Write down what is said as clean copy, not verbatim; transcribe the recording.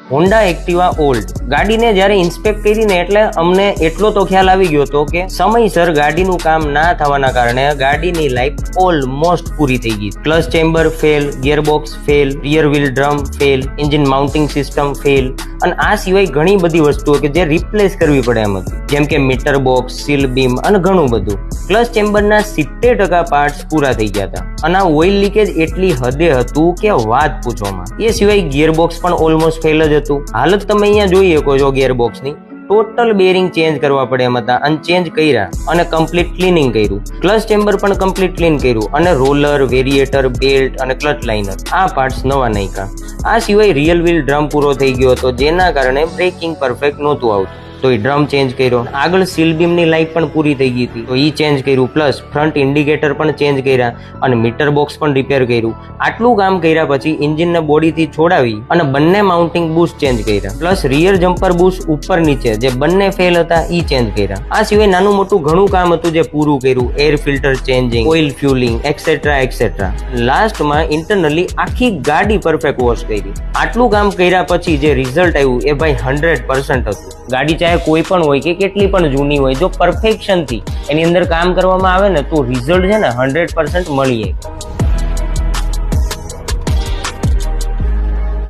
Honda Activa old ગાડીને જ્યારે inspect કરીને એટલે અમને એટલો તો ખ્યાલ આવી ગયો હતો કે સમયસર ગાડીનું કામ ના થવાના કારણે ગાડીની લાઈફ ઓલમોસ્ટ પૂરી થઈ ગઈ. Clutch chamber fail, gearbox fail, rear wheel drum fail, engine mounting system fail અને આ સિવાય ઘણી બધી વસ્તુઓ કે જે રિપ્લેસ કરવી પડે એમ હતી, જેમ કે મીટર બોક્સ, સીલ બીમ અને ઘણું બધું. ક્લચ ચેમ્બરના 70% પાર્ટ્સ પૂરા થઈ ગયા હતા અને આ ઓઇલ લીકેજ એટલી હદે હતું કે વાત પૂછોમાં. એ સિવાય ગિયરબોક્સ પણ ઓલમોસ્ટ ફેલ જ હતું. હાલત તમે અહીંયા જોઈ શકો છો ગિયરબોક્સની. ટોટલ બેરિંગ ચેન્જ કરવા પડે એમ હતા અને ચેન્જ કર્યા અને કમ્પ્લીટ ક્લીનિંગ કર્યું. ક્લચ ચેમ્બર પણ કમ્પ્લીટ ક્લીન કર્યું અને રોલર, વેરિએટર, બેલ્ટ અને ક્લચ લાઇનર આ પાર્ટ્સ નવા નાખ્યા. આ સિવાય રિયર વ્હીલ ડ્રમ પૂરો થઈ ગયો હતો, જેના કારણે બ્રેકિંગ પરફેક્ટ નહોતું આવતું, તો એ ડ્રમ ચેન્જ કર્યો. આગળ સીલ બીમની લાઇટ પણ પૂરી થઈ ગઈ હતી, તો એ ચેન્જ કર્યું. પ્લસ ફ્રન્ટ ઇન્ડિકેટર પણ ચેન્જ કર્યા અને મીટર બોક્સ પણ રિપેર કર્યું. આટલું કામ કર્યા પછી એન્જિનને બોડીથી છોડાવી અને બંને માઉન્ટિંગ બુશ ચેન્જ કર્યા. પ્લસ રિયર જમ્પર બુશ ઉપર નીચે જે બંને ફેલ હતા એ ચેન્જ કર્યા. આ સિવાય નાનું મોટું ઘણું કામ હતું જે પૂરું કર્યું. Air filter changing, oil fuelling etcetera etcetera. લાસ્ટમાં ઇન્ટરનલી આખી ગાડી પરફેક્ટ વોશ કરી. આટલું કામ કર્યા પછી જે રિઝલ્ટ આવ્યું એ ભાઈ 100% હતું. ગાડી ચાહે કોઈ પણ હોય કે કેટલી પણ જૂની હોય, જો પરફેક્શનથી એની અંદર કામ કરવામાં આવે ને તો રિઝલ્ટ છે ને 100% મળી જાય.